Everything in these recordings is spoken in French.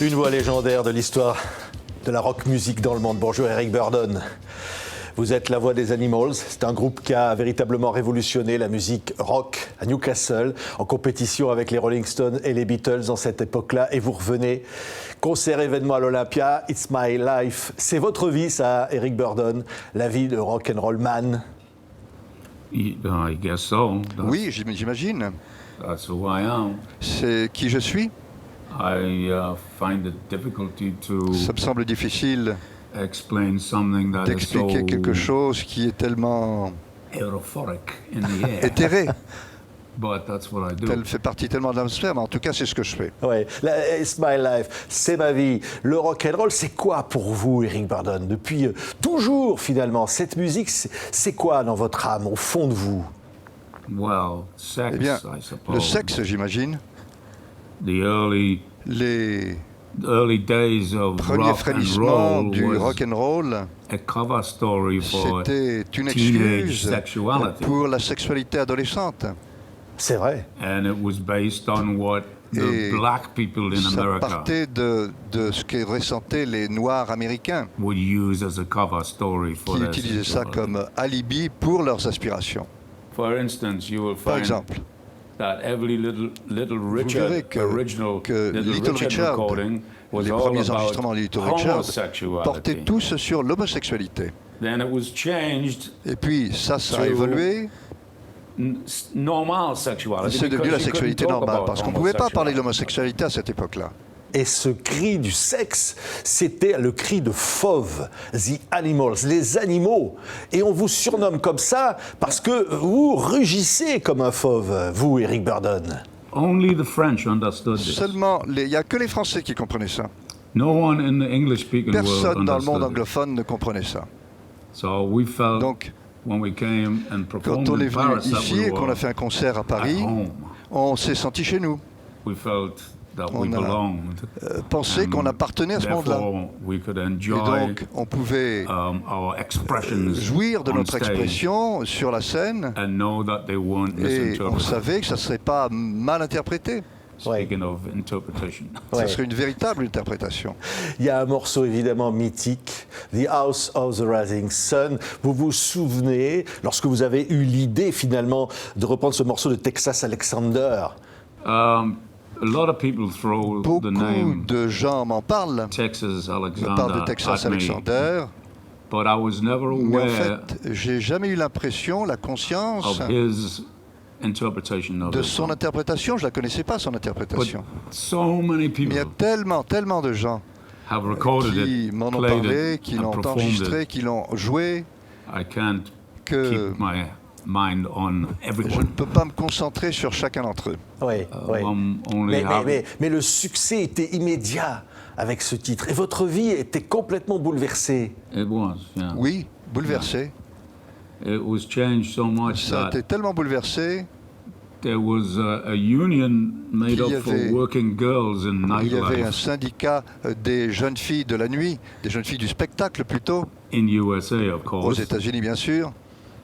Une voix légendaire de l'histoire de la rock music dans le monde. Bonjour Eric Burdon. Vous êtes la voix des Animals. C'est un groupe qui a véritablement révolutionné la musique rock à Newcastle, en compétition avec les Rolling Stones et les Beatles dans cette époque-là. Et vous revenez, concert événement à l'Olympia, It's My Life. C'est votre vie, ça, Eric Burdon, la vie de rock and roll man. I guess so. Oui, j'imagine. That's who I am. C'est qui je suis. I find it difficulty to Ça me semble difficile explain something that is d'expliquer so quelque chose qui est tellement euphoric in the air. éthéré. But that's what I do. Elle fait partie tellement de l'atmosphère, mais en tout cas, c'est ce que je fais. Ouais, It's My Life, c'est ma vie. Le rock and roll, c'est quoi pour vous, Eric Burdon? Depuis toujours, finalement, cette musique, c'est quoi dans votre âme, au fond de vous? Well, sex, Eh bien, I suppose. le sexe, j'imagine, The early les days of premiers rock and frémissements roll du was rock and roll, a cover story for c'était une teenage excuse sexuality. pour la sexualité adolescente. C'est vrai. And it was based on what the Et black people in Ça America partait de ce que ressentaient les Noirs américains, would use as a cover story for qui their utilisaient ça sexuality. comme alibi pour leurs aspirations. For instance, you will Par find exemple, that every little verrez Richard que- original que Little Richard, recording was les all premiers about enregistrements de Little Richard homosexuality. portaient tous sur l'homosexualité. Then it was changed Et puis ça a To- évolué, normal sexuality. c'est devenu because la you sexualité couldn't talk normale, about parce qu'on ne pouvait pas parler de homosexuality. l'homosexualité à cette époque-là. Et ce cri du sexe, c'était le cri de fauve, The Animals, les animaux. Et on vous surnomme comme ça parce que vous rugissez comme un fauve, vous, Eric Burdon. Only the French understood this. Seulement, il n'y a que les Français qui comprenaient ça. No one in the English-speaking world Personne dans le monde understood it. anglophone ne comprenait ça. So we felt Donc, when we came and performed quand on est in venu Paris that ici we et qu'on were a fait un concert à Paris, at home. on s'est senti chez nous. We felt that we On a belonged. Pensé qu'on appartenait à ce monde-là. Therefore, we could Et enjoy donc, on pouvait our expressions jouir de on notre stage expression sur la scène and know that they weren't et on misinterpreted. savait que ça ne serait pas mal interprété. Speaking of interpretation. Ouais. Ça serait une véritable interprétation. Il y a un morceau évidemment mythique, The House of the Rising Sun. Vous vous souvenez, lorsque vous avez eu l'idée finalement de reprendre ce morceau de Texas Alexander, A lot of people throw the Beaucoup name de gens m'en parlent, Texas me Alexander parlent de Texas at me, Alexander, but I was never mais en aware fait, j'ai jamais eu l'impression, la conscience of his interpretation of de it. son interprétation. Je la connaissais pas, son But interprétation. so many Mais il y a people tellement de gens have recorded qui it, m'en ont played parlé, it, qui and l'ont performed enregistré, it. qui l'ont joué, I can't que keep my mind on je ne everyone. peux pas me concentrer sur chacun d'entre eux. oui, oui. Only Mais le succès était immédiat avec ce titre et votre vie était complètement bouleversée. It was, yeah. Oui, bouleversé. It was changed so much Ça a that été tellement bouleversé. there was a union made Qu'il y up for avait- working girls in Il y avait un nightlife syndicat des jeunes filles de la nuit, des jeunes filles du spectacle plutôt, in USA, of aux course, États-Unis bien sûr.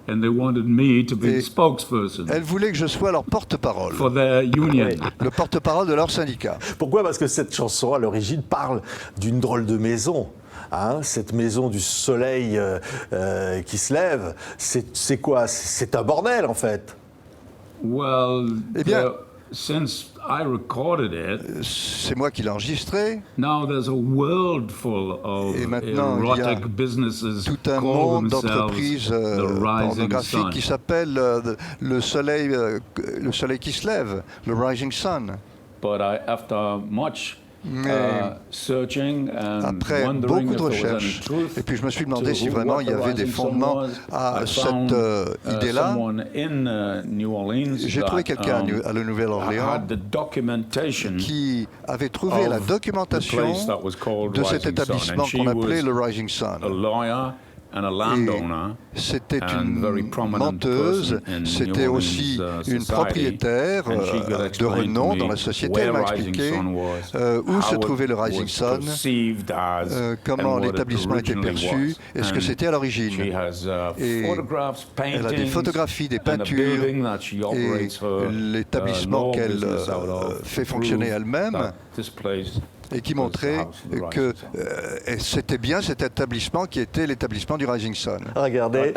and they wanted me to be Et the spokesperson Elles voulaient que je sois leur porte-parole, for their union. Oui. le porte-parole de leur syndicat. Pourquoi? Parce que cette chanson, à l'origine, parle d'une drôle de maison. Hein, cette maison du soleil qui se lève, c'est quoi? C'est un bordel, en fait. Well, Eh bien- since I recorded it, C'est moi qui l'ai enregistré. now there's a world full of Et maintenant, il y a erotic businesses Tout un call monde themselves d'entreprises the Rising pornographiques Sun. qui s'appelle le soleil qui se lève, le Rising Sun. But after much Mais searching and après wondering beaucoup de if there was any recherches, truth et puis je me suis demandé to si who- vraiment what il y the avait des Rising Sun fondements was, à I cette found, idée-là. someone in New Orleans J'ai trouvé that, quelqu'un à la Nouvelle-Orléans had the documentation qui avait trouvé la of the documentation place that was called de cet Rising Sun, établissement and she qu'on appelait was le Rising Sun. a lawyer and a landowner. C'était and une very prominent menteuse, person in c'était New aussi Orleans, une society. propriétaire And she could de explain renom to dans me la société. Elle where m'a Rising expliqué Sun was, où se how trouvait le it Rising was Sun, perceived as, comment and what it l'établissement était originally perçu was. et ce que And c'était à she l'origine. has Et photographs, elle a des paintings, photographies, des and a peintures, building that she et operates her, l'établissement law qu'elle business out of fait to fonctionner prove elle-même that this place et qui montrait que c'était bien cet établissement qui était l'établissement du Rising Sun. Regardez.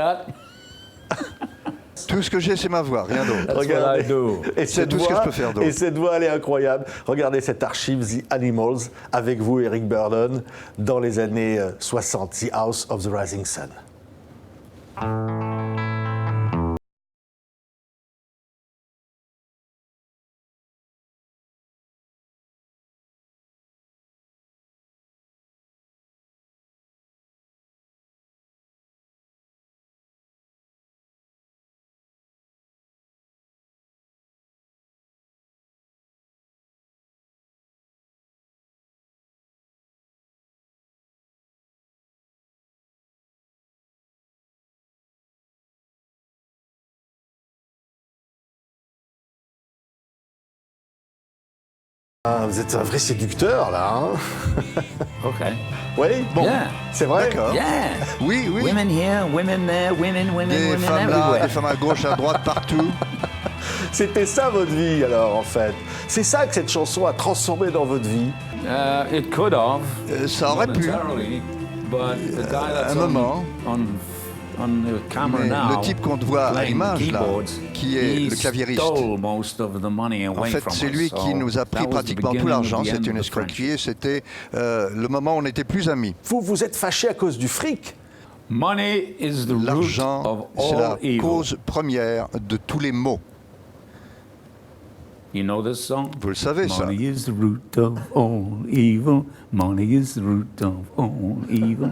Tout ce que j'ai, c'est ma voix, rien d'autre. Regardez. Et C'est tout ce que je peux faire d'autre. Et cette voix, elle est incroyable. Regardez cette archive The Animals avec vous, Eric Burdon, dans les années 60, The House of the Rising Sun. Ah, vous êtes un vrai séducteur, là. Hein. Okay. Oui, bon, Yeah. c'est vrai. D'accord. Yeah. Oui, oui. Women here, women there, women, Des women femmes là, everywhere. des femmes à gauche, à droite, partout. C'était ça votre vie, alors, en fait. C'est ça que cette chanson a transformé dans votre vie. It could have. Ça aurait pu. momentarily, but the guy that's un moment. on the camera Mais now, le type qu'on voit à playing l'image, là, keyboards, qui est he le claviériste. stole most of the money away En fait, from c'est us. lui qui So nous a that pris was the pratiquement tout beginning of l'argent. the C'est end une of the friendship. escroquerie et c'était le moment où on n'était plus amis. Vous êtes fâché à cause du fric. Money is the root L'argent, of c'est la all evil. cause première de tous les maux. You know this song? Vous le savez, ça. Money is the root of all evil. Money is the root of all evil.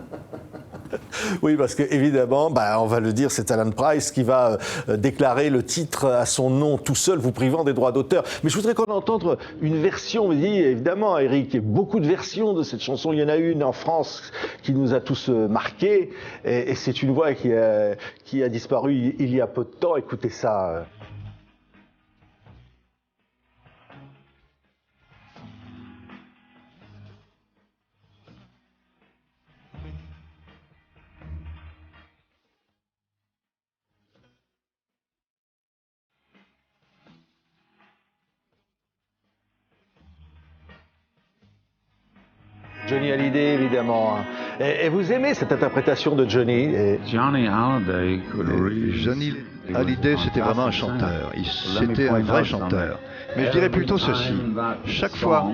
Oui, parce que évidemment, on va le dire, c'est Alan Price qui va déclarer le titre à son nom tout seul, vous privant des droits d'auteur. Mais je voudrais qu'on entende une version. Vous dites, évidemment, Eric, il y a beaucoup de versions de cette chanson. Il y en a une en France qui nous a tous marqués, et c'est une voix qui a disparu il y a peu de temps. Écoutez ça. Johnny Hallyday, évidemment. Hein. Et vous aimez cette interprétation de Johnny Johnny Hallyday could really... Johnny Hallyday, c'était vraiment un chanteur. C'était un vrai chanteur. Mais je dirais plutôt ceci. Chaque fois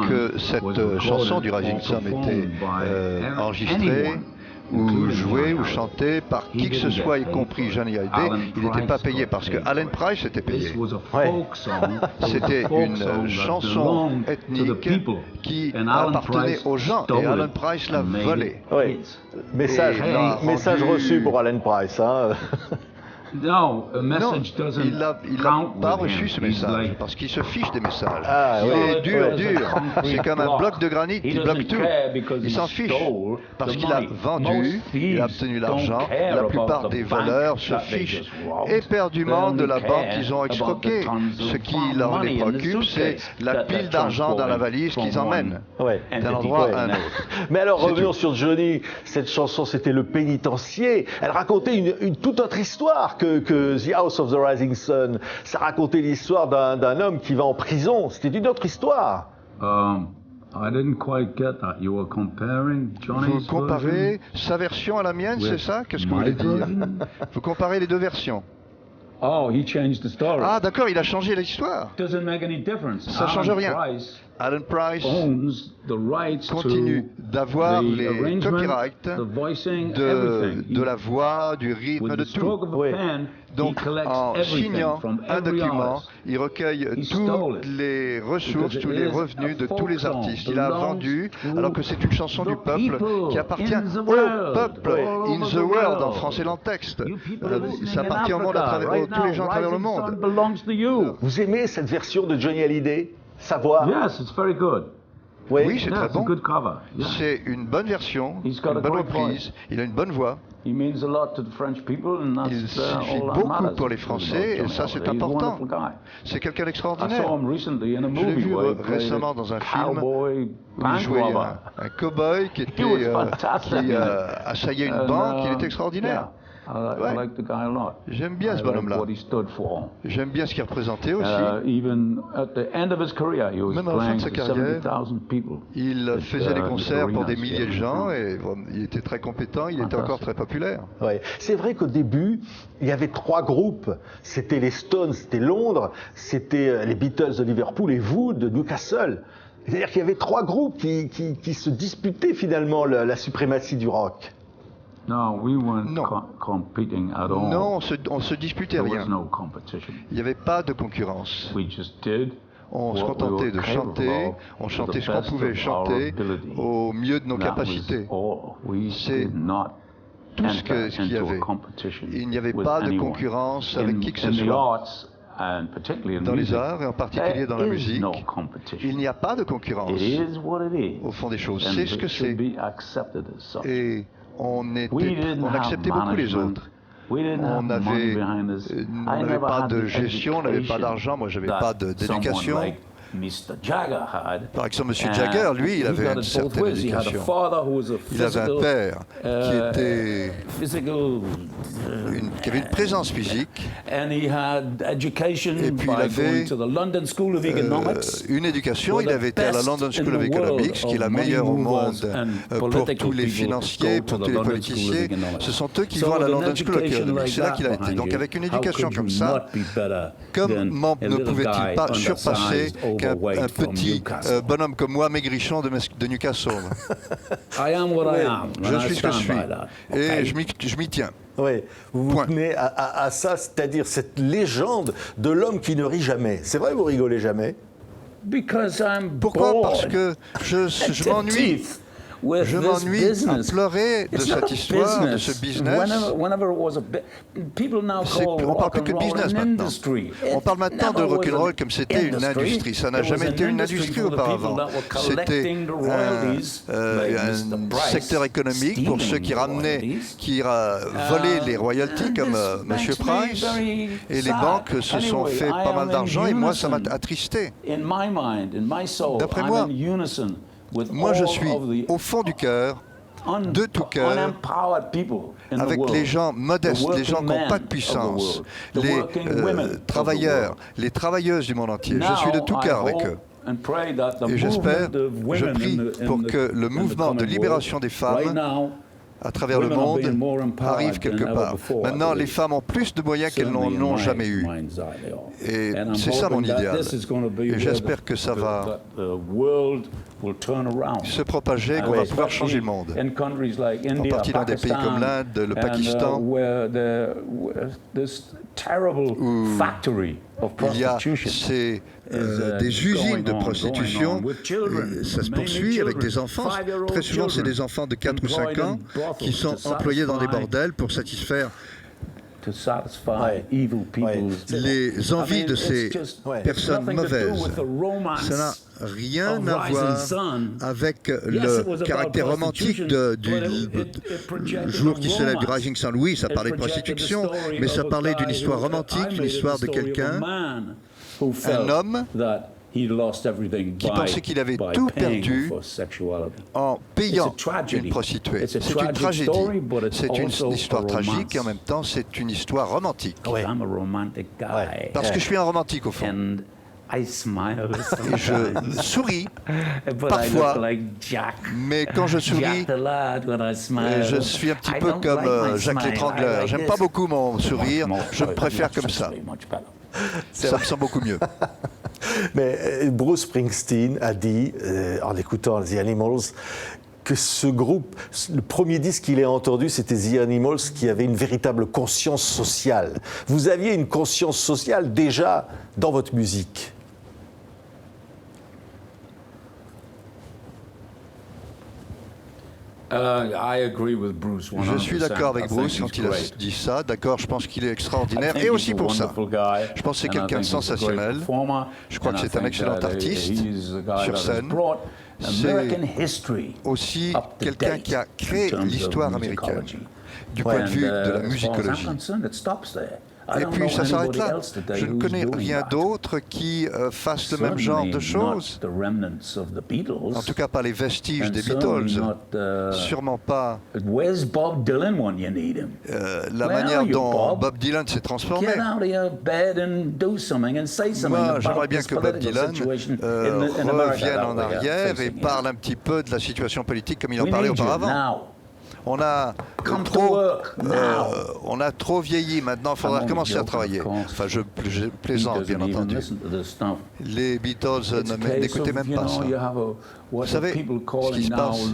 que cette chanson du Rising Sun était enregistrée, ou jouée, ou chantée par qui que ce soit, y compris Johnny Hallyday, il n'était pas payé parce que Alan Price était payé. C'était une chanson ethnique qui appartenait aux gens et Alan Price l'a volée. Oui, message reçu pour Alan Price. Hein. No, a Non, message doesn't il n'a count pas with reçu him. ce He's message like, parce qu'il se fiche des messages. Ah, il ouais, est dur, ouais. dur. C'est comme un bloc de granit qui bloque tout. Il s'en fiche parce qu'il a vendu, il a obtenu l'argent. La plupart des voleurs se fichent éperdument de la banque qu'ils ont escroquée. Ce qui les préoccupe, c'est la pile d'argent dans la valise qu'ils emmènent Ouais. d'un endroit à un autre. Mais alors C'est revenons tout. sur Johnny. Cette chanson, c'était Le Pénitencier. Elle racontait une toute autre histoire que The House of the Rising Sun. Ça racontait l'histoire d'un homme qui va en prison. C'était une autre histoire. I didn't quite get that. You were comparing Vous Johnny's comparez sa version à la mienne, c'est ça? Qu'est-ce que vous voulez dire? Vous comparez les deux versions. Oh, he changed the story. Ah d'accord, il a changé l'histoire. Doesn't make any difference. Ça change Alan rien. Price Alan Price owns the rights continue to d'avoir the les arrangement, copyrights the voicing, everything. de la voix, du rythme, With de the stroke tout. of a Oui. pen, Donc he collects en everything signant from un every document, artist. il recueille He stole toutes it. les ressources, Because tous it les is revenus a de tous les folk song artistes. Il a belongs vendu, to alors que c'est une chanson the du peuple people qui appartient in the au world, peuple, all in over the the world, en world. français l'entexte. You people listening Ça in appartient au monde à Africa, travers right tous les now, gens à travers le Rising Sun monde. belongs to you. Vous aimez cette version de Johnny Hallyday? Sa voix? Yes, it's very good. Oui, c'est Yeah, très it's a bon. good cover. Yeah. C'est une bonne version, He's got une a bonne great reprise. voice. Il a une bonne voix. He means a lot to the French people, and that's Il suffit all that beaucoup matters. pour les Français, et ça, c'est He's a important. wonderful guy. C'est quelqu'un I d'extraordinaire. saw him recently in a Je l'ai movie vu where he played récemment dans un film cowboy où il bank jouait robber. un cow-boy qui He was fantastic. assaillait une And, banque. Il était extraordinaire. yeah. Ouais. I like the guy a lot. J'aime bien ce I like bonhomme-là. what he stood for. J'aime bien ce qu'il représentait aussi. Even at the end of his career, he was Même à la fin playing de sa to carrière, 70,000 people. Il at, faisait des concerts pour des arenas milliers de here in gens town. et il était très compétent, il était encore très populaire. Ouais. C'est vrai qu'au début, il y avait 3 groupes. C'était les Stones, c'était Londres, c'était les Beatles de Liverpool et vous de Newcastle. C'est-à-dire qu'il y avait 3 groupes qui se disputaient finalement la suprématie du rock. No, we weren't Non. competing at all. Non, on se disputait There was rien. no competition. Il n'y avait pas de concurrence. We just did On se what we contentait were de capable chanter, of on to chantait the ce qu'on best pouvait of chanter our ability. au mieux de nos That capacités. was all. We C'est did not tout ce enter qu'il y into a avait. competition Il n'y avait with pas de anyone. concurrence avec qui que ce In the soit. arts, and particularly in Dans les music, arts et en particulier dans la there is musique, no competition. il n'y a pas de concurrence. It is what it is. Au fond des choses, And c'est ce it que should c'est. be accepted as such. Et on We didn't have acceptait beaucoup les management. autres. We didn't have On money behind us. on I n'avait never pas had de the gestion, on n'avait pas education d'argent, moi j'avais that pas d'éducation. someone like Mr. Jagger had. Par exemple, M. Jagger, lui, il he avait got une it both certaine ways. He had a éducation. father who was a Il avait un physical, père qui avait une présence physique, and he had education et puis il by avait going to the London School of Economics. une éducation. Il avait été à la London School of Economics, qui est la meilleure au monde pour tous les financiers, pour tous les politiciens. Ce sont eux qui vont à la London School of Economics. C'est là qu'il a été. Donc avec une éducation comme ça, comment ne pouvait-il pas surpasser qu'un petit bonhomme comme moi, maigrichon de Newcastle? I am what I am. Je and I suis ce que je stand suis. by that. Et Okay? je m'y tiens. Oui, vous Point. tenez à ça, c'est-à-dire cette légende de l'homme qui ne rit jamais. C'est vrai, vous rigolez jamais? Because I'm Pourquoi? bored. Parce que je m'ennuie. with Je this m'ennuie à business. pleurer de It's cette not a histoire, de ce business. business. Whenever it was people now call On parle rock plus and que de roll business an maintenant. industry. On It parle maintenant de never was rock'n'roll an comme c'était une industry. industrie. Ça n'a It was jamais an été une industry industrie for the people auparavant. that were C'était collecting the royalties, like Mr. un Bryce, secteur économique pour ceux qui ramenaient, qui volaient les royalties comme M. Price. Et les banques se sont fait pas mal d'argent et moi ça m'a attristé. In my mind, in my soul, D'après I'm moi, in unison with Moi je all suis of the au fond du cœur, de tout cœur, unempowered people in the avec world. les gens modestes, The les gens qui working n'ont pas de men of the puissance, world, the les working women of the travailleurs, world. les travailleuses du monde entier. Je suis de tout Now, cœur I avec hope eux. and pray that the Et j'espère, movement of je women prie in pour the- que le in the mouvement de coming libération world, des femmes right now, à travers le women are being monde more empowered arrive quelque than ever part. before, I Maintenant, les believe. femmes ont plus de moyens qu'elles certainly in n'ont my jamais eu. mind's eye they are. Et And I'm c'est ça mon hoping that idéal. this is going to be Et where j'espère the- que ça va the world will turn around. se propager, qu'on And va pouvoir changer le especially monde. in countries like India, partie dans des pays Pakistan, comme l'Inde, le and, Pakistan, where this terrible factory of Il y a prostitution des usines de going prostitution. on with children, Et ça se mainly poursuit avec des children, enfants. 5-year-old Très souvent, c'est children, des enfants de 4 ou 5 employed in ans brothels qui sont to employés dans des satisfy- bordels pour satisfaire to satisfy Ouais. evil people's les envies de ces Ouais. personnes mauvaises. Ça n'a rien à voir avec le caractère romantique du jour qui se lève du Rising Sun. Oui, ça parlait de prostitution, mais ça parlait d'une histoire romantique, une histoire de quelqu'un, un homme qui pensait qu'il avait tout perdu en payant une prostituée. C'est une tragédie. C'est une histoire tragique et en même temps c'est une histoire romantique. Parce que je suis un romantique au fond. Et je souris parfois, mais quand je souris, je suis un petit peu comme Jacques l'Étrangleur. J'aime pas beaucoup mon sourire, je préfère comme ça. Ça me sent beaucoup mieux. Mais Bruce Springsteen a dit, en écoutant The Animals, que ce groupe, le premier disque qu'il a entendu, c'était The Animals, qui avait une véritable conscience sociale. Vous aviez une conscience sociale déjà dans votre musique. Je suis d'accord avec Bruce quand il a dit ça. D'accord, je pense qu'il est extraordinaire et aussi pour ça. Je pense que c'est quelqu'un de sensationnel. Je crois que c'est un excellent artiste sur scène. C'est aussi quelqu'un qui a créé l'histoire américaine du point de vue de la musicologie. Et puis ça s'arrête là. Je ne connais rien d'autre qui fasse le même genre de choses. En tout cas, pas les vestiges des Beatles. Sûrement pas la manière dont Bob Dylan s'est transformé. Moi, j'aimerais bien que Bob Dylan revienne en arrière et parle un petit peu de la situation politique comme il en parlait auparavant. On a trop vieilli maintenant, il faudra commencer à travailler. Enfin, je plaisante, bien entendu. Les Beatles n'écoutaient même pas ça. Vous savez ce qui se passe?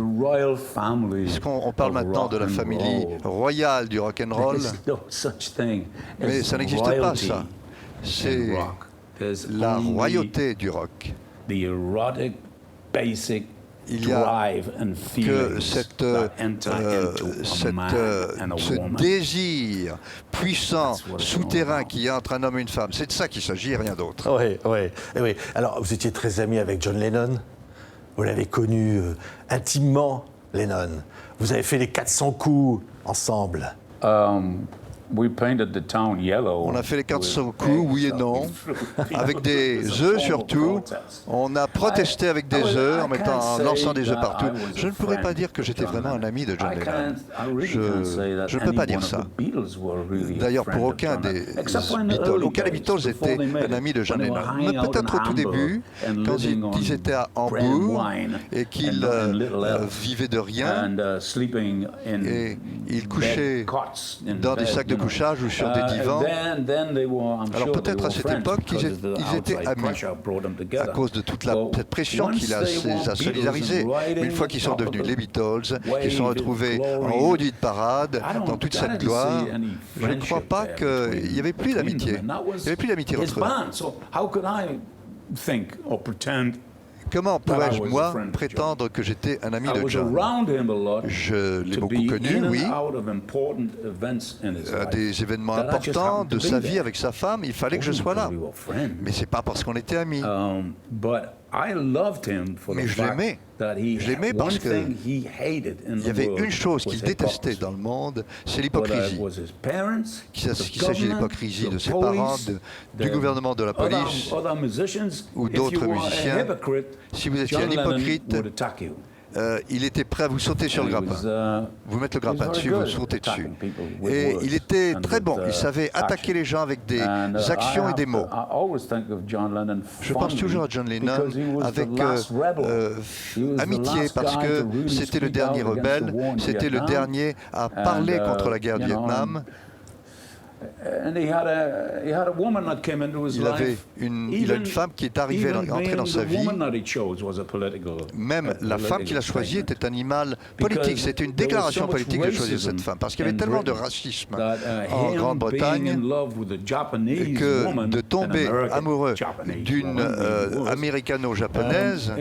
On parle maintenant de la famille royale du rock'n'roll, mais ça n'existe pas, ça. C'est la royauté du rock. Il y a que ce désir puissant, souterrain qu'il y a entre un homme et une femme. C'est de ça qu'il s'agit et rien d'autre. Oui. Alors, vous étiez très ami avec John Lennon. Vous l'avez connu intimement, Lennon. Vous avez fait les 400 coups ensemble. On a fait les 400 coups, oui et non, avec des œufs surtout. On a protesté avec des œufs en lançant des œufs partout. Je ne pourrais pas dire que j'étais vraiment un ami de John Lennon. Je ne peux pas dire ça. D'ailleurs, pour aucun des Beatles était un ami de John Lennon. Mais peut-être au tout début, quand ils étaient à Hambourg et qu'ils vivaient de rien et ils couchaient dans des sacs de couchage ou sur des divans. Alors peut-être à cette époque, ils étaient amis à cause de toute cette pression qu'il a solidarisée. Mais une fois qu'ils sont devenus les Beatles, qu'ils sont retrouvés en haut du hit-parade, dans toute cette gloire, je ne crois pas qu'il n'y avait plus d'amitié. Il n'y avait plus d'amitié entre eux. Comment pourrais-je, moi, prétendre que j'étais un ami de John? Je l'ai beaucoup connu, oui, à des événements importants de sa vie avec sa femme, il fallait que je sois là. Mais c'est pas parce qu'on était amis. Mais je l'aimais. Je l'aimais parce qu'il y avait une chose qu'il détestait dans le monde, c'est l'hypocrisie. Qu'il s'agit de l'hypocrisie de ses parents, du gouvernement, de la police ou d'autres musiciens. Si vous étiez un hypocrite, il était prêt à vous sauter sur le grappin, vous mettre le grappin dessus, vous sauter dessus. Et il était très bon, il savait attaquer les gens avec des actions et des mots. Je pense toujours à John Lennon avec amitié parce que c'était le dernier rebelle, c'était le dernier à parler contre la guerre du Vietnam. Il a une femme qui est entrée dans sa vie. Même la femme qu'il a choisie était un animal politique. C'était une déclaration politique de choisir cette femme. Parce qu'il y avait tellement de racisme en Grande-Bretagne que de tomber amoureux d'une américano-japonaise,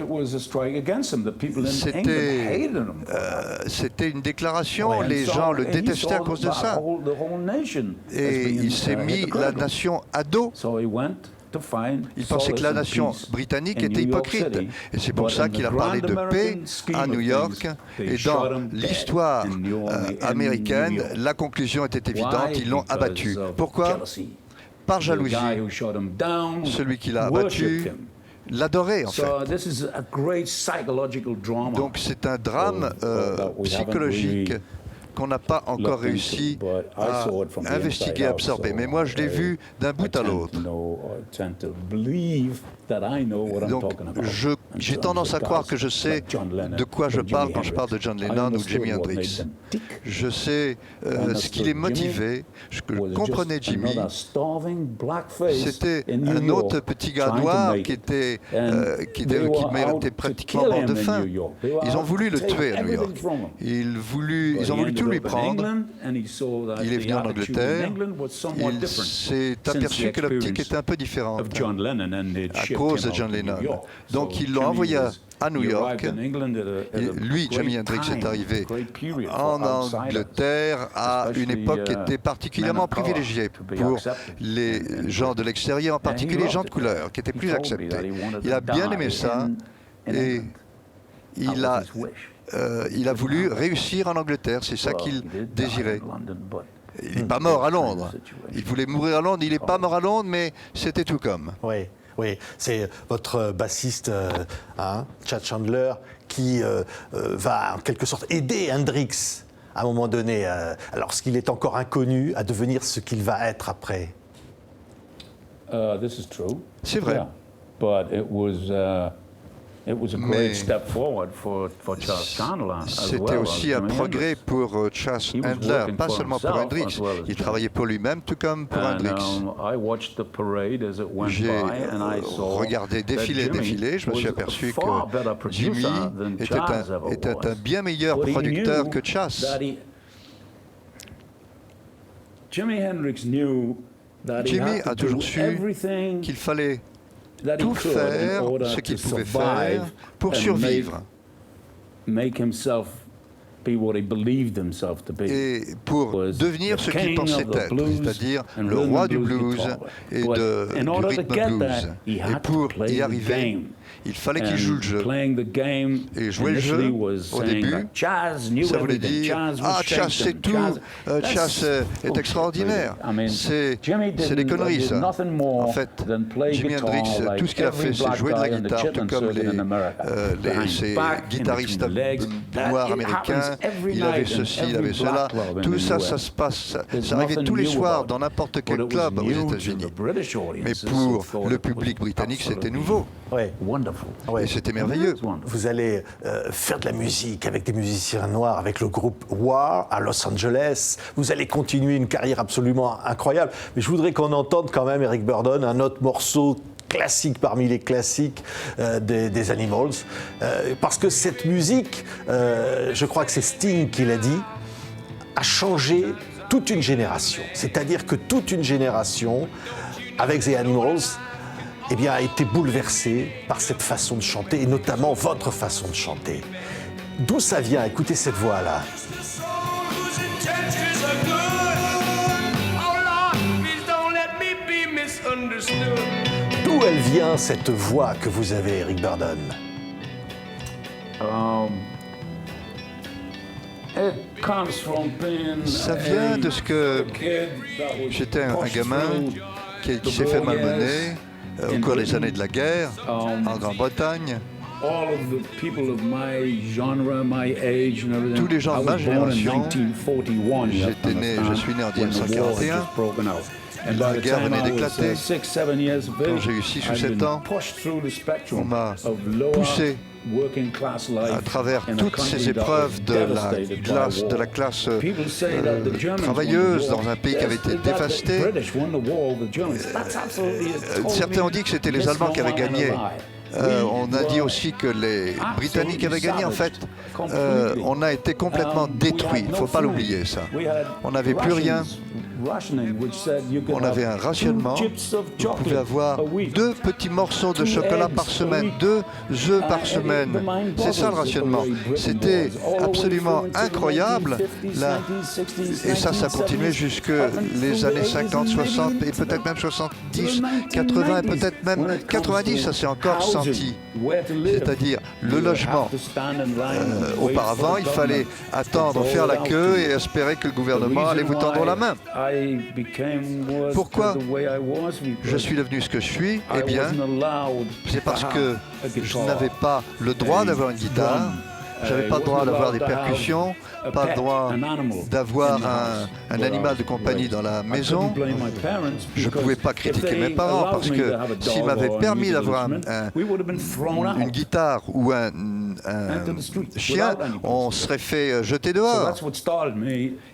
c'était une déclaration. Les gens le détestaient à cause de ça. Et il s'est mis la nation à dos. Il pensait que la nation britannique était hypocrite. Et c'est pour ça qu'il a parlé de paix à New York. Et dans l'histoire américaine, la conclusion était évidente, ils l'ont abattu. Pourquoi? Par jalousie. Celui qui l'a abattu l'adorait, en fait. Donc c'est un drame psychologique qu'on n'a pas encore réussi à investiguer, absorber. Mais moi, je l'ai vu d'un bout à l'autre. Donc, j'ai tendance à croire que je sais de quoi je parle quand je parle de John Lennon ou Jimi Hendrix. Je sais ce qui les motivait. Je comprenais Jimmy. C'était un autre petit gars noir qui méritait pratiquement mort de faim. Ils ont voulu le tuer à New York. Ils ont voulu tout lui prendre. Il est venu en Angleterre. Il s'est aperçu que l'optique était un peu différente à cause de John Lennon. Donc ils l'ont envoyé à New York. Lui, Jimi Hendrix, est arrivé en Angleterre à une époque qui était particulièrement privilégiée pour les gens de l'extérieur, en particulier les gens de couleur, qui étaient plus acceptés. Il a bien aimé ça et il a voulu réussir en Angleterre, c'est ça qu'il désirait. Il n'est pas mort à Londres. Il voulait mourir à Londres, il n'est pas mort à Londres, mais c'était tout comme. Oui, oui. C'est votre bassiste, Chad Chandler, qui va en quelque sorte aider Hendrix à un moment donné, lorsqu'il est encore inconnu, à devenir ce qu'il va être après. C'est vrai. Yeah. But it was a great step forward for Charles Chandler as C'était well aussi as un Jimi progrès Hendrix. pour Charles He was Handler, working pas for seulement pour himself Hendrix. as well as Il Jimi. travaillait pour lui-même, tout comme pour And, Hendrix. I watched the parade as it went J'ai by, and I saw regardé that défiler, Jimi je me suis was aperçu a far better que producer Jimmy than était Chas ever était was. un bien meilleur But he producteur knew que Chas. that Jimi Hendrix knew that he Jimmy had to a toujours do su everything qu'il fallait that he tout could in faire order ce to qu'il pouvait survive faire pour and survivre make himself be what he believed himself to be. et pour Was devenir the ce qu'il king pensait of the être, blues c'est-à-dire and le rhythm roi and du blues guitar. et But in du order to rythme get blues. that, he Et had pour to play y the arriver, game. il fallait qu'il And joue le jeu. playing the game Et jouer le initially jeu, was au saying début, that Chas knew ça voulait everything. dire Chas was « Ah, Chas shaken. c'est tout, Chas est bullshit, extraordinaire really. I mean, ». C'est Jimi des conneries, did ça. nothing more En fait, than play Jimi guitar Hendrix, like tout ce qu'il a every fait, c'est black jouer de la guy in the guitare, tout Chitlin comme Circuit in America. Behind ces back, in guitaristes between the legs. noirs That it américains. happens every Il avait night in ceci, il every avait cela. black club in Tout the ça, US. ça se passe, There's ça arrivait nothing tous les new soirs about dans it. n'importe But quel it was club aux new to États-Unis. the British Mais audiences who pour thought le it was public britannique, c'était absolutely nouveau. Oui. Wonderful. Ouais. Et c'était merveilleux. It's wonderful. Vous allez faire de la musique avec des musiciens noirs, avec le groupe War à Los Angeles. Vous allez continuer une carrière absolument incroyable. Mais je voudrais qu'on entende quand même, Eric Burdon, un autre morceau classique parmi les classiques des Animals. Parce que cette musique, je crois que c'est Sting qui l'a dit, a changé toute une génération. C'est-à-dire que toute une génération, avec The Animals, eh bien, a été bouleversée par cette façon de chanter, et notamment votre façon de chanter. D'où ça vient? Écoutez cette voix-là. D'où elle vient, cette voix que vous avez, Eric Burdon? Ça vient de ce que j'étais un gamin qui s'est fait malmener au cours des années de la guerre en Grande-Bretagne. Tous les gens de ma génération, j'étais né, je suis né en 1941. La guerre venait d'éclater. Quand j'ai eu 6 ou 7 ans, on m'a poussé à travers toutes ces épreuves de la classe travailleuse dans un pays qui avait été dévasté. Certains ont dit que c'était les Allemands qui avaient gagné. On a dit aussi que les Britanniques avaient gagné. En fait, on a été complètement détruits. Il ne faut pas l'oublier, ça. On n'avait plus rien. On avait un rationnement. On pouvait avoir 2 petits morceaux de chocolat par semaine, 2 œufs par semaine. C'est ça le rationnement. C'était absolument incroyable. Et ça continuait jusque les années 50, 60 et peut-être même 70, 80 et peut-être même 90. Ça s'est encore senti. C'est-à-dire le logement. Auparavant, il fallait attendre, faire la queue et espérer que le gouvernement allait vous tendre la main. Pourquoi je suis devenu ce que je suis? Eh bien, c'est parce que je n'avais pas le droit d'avoir une guitare, je n'avais pas le droit d'avoir des percussions, pas le droit d'avoir un animal de compagnie dans la maison. Je ne pouvais pas critiquer mes parents parce que s'ils m'avaient permis d'avoir une guitare ou un chien, on serait fait jeter dehors.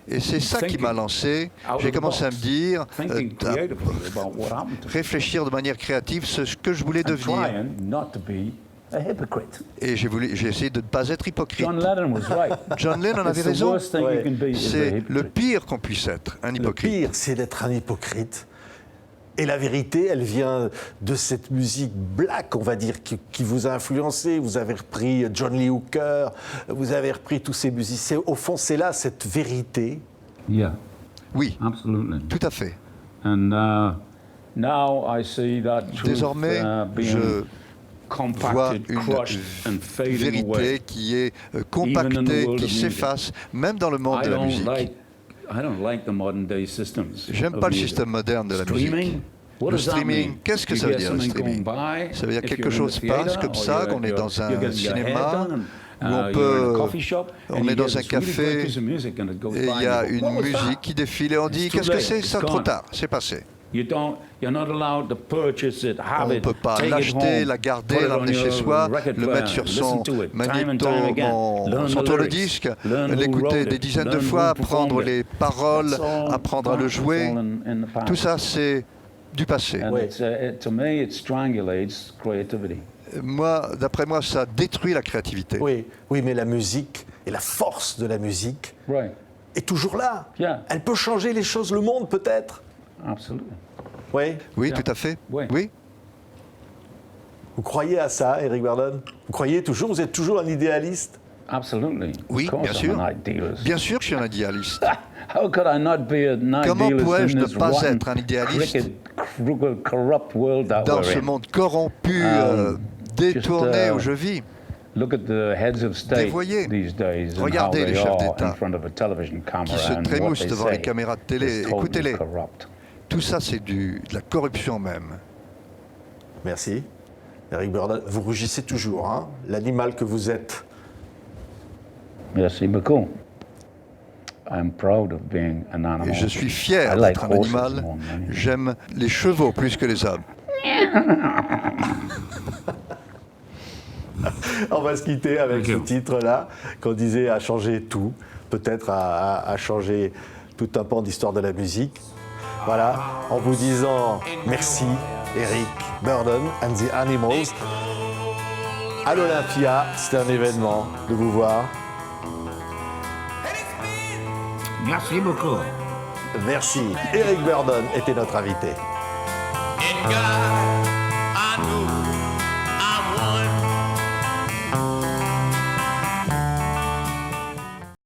Et c'est ça qui m'a lancé. J'ai commencé à me dire, réfléchir de manière créative ce que je voulais devenir. Et j'ai essayé de ne pas être hypocrite. John Lennon avait raison. C'est le pire qu'on puisse être, un hypocrite. Le pire, c'est d'être un hypocrite. Et la vérité, elle vient de cette musique black, on va dire, qui vous a influencé. Vous avez repris John Lee Hooker, vous avez repris tous ces musiciens. Au fond, c'est là cette vérité. Yeah. Oui, Absolutely. tout à fait. And now I see that truth, Désormais, je voit une vérité qui est compactée, qui s'efface, même dans le monde de la musique. I don't like the modern day systems. J'aime of pas le music. système moderne de la musique. Streaming? What Le does that streaming, mean? qu'est-ce que You ça veut get dire le something streaming? going by, Ça veut dire if quelque you're in chose the theater, passe comme or ça, you're- qu'on est dans you're un getting your hair cinéma, done, où on you're in a peut, coffee shop, and on you est dans hear un this really great café piece of music and it goes et by il y a and you go, une "What was that?" musique qui défile et on dit It's too qu'est-ce que late, c'est? it's C'est trop gone. tard, c'est passé. You're not allowed to purchase it, have On ne it, peut pas take it l'acheter, home, la put garder, it on l'emmener chez your soi, record le player, mettre sur listen son to it time and magnéto, time again, learn son the tourne-disque, lyrics, learn who l'écouter wrote des it, dizaines de learn who fois, performed apprendre it. les paroles, That's all apprendre à le gone, it's jouer. all in the past. Tout ça, c'est du passé. And Oui. to me, it strangulates creativity. Moi, d'après moi, ça détruit la créativité. Oui, oui, mais la musique et la force de la musique Right. est toujours là. Yeah. Elle peut changer les choses, le monde peut-être. Absolutely. Oui. Oui, Yeah. tout à fait. Oui. Oui. Vous croyez à ça, Eric Burdon? Vous croyez toujours? Vous êtes toujours un idéaliste? Absolutely. Oui, Of course bien sûr. I'm an idealist. Bien sûr que je suis un idéaliste. How could I not be an Comment idealist pourrais-je in ne this pas rotten, être un idéaliste crooked, corrupt world that dans we're ce in? monde corrompu, détourné où je vis? Look at the heads of state Dévoyés. these days and how Regardez les they chefs are d'État in front of a television camera qui se and what trémoussent they devant say les caméras de télé. is totally Écoutez-les. corrupt. Tout ça, c'est de la corruption même. Merci. Eric Burdon, vous rougissez toujours, hein? L'animal que vous êtes. Merci beaucoup. I'm proud of being an animal. Et je suis fier I like d'être un horses animal. more than anything. J'aime les chevaux plus que les hommes. On va se quitter avec ce titre-là, qu'on disait a changé tout, peut-être a changé tout un pan d'histoire de la musique. Voilà, en vous disant merci, Eric Burdon and the Animals. À l'Olympia, c'était un événement de vous voir. Merci beaucoup. Merci. Eric Burdon était notre invité. In God.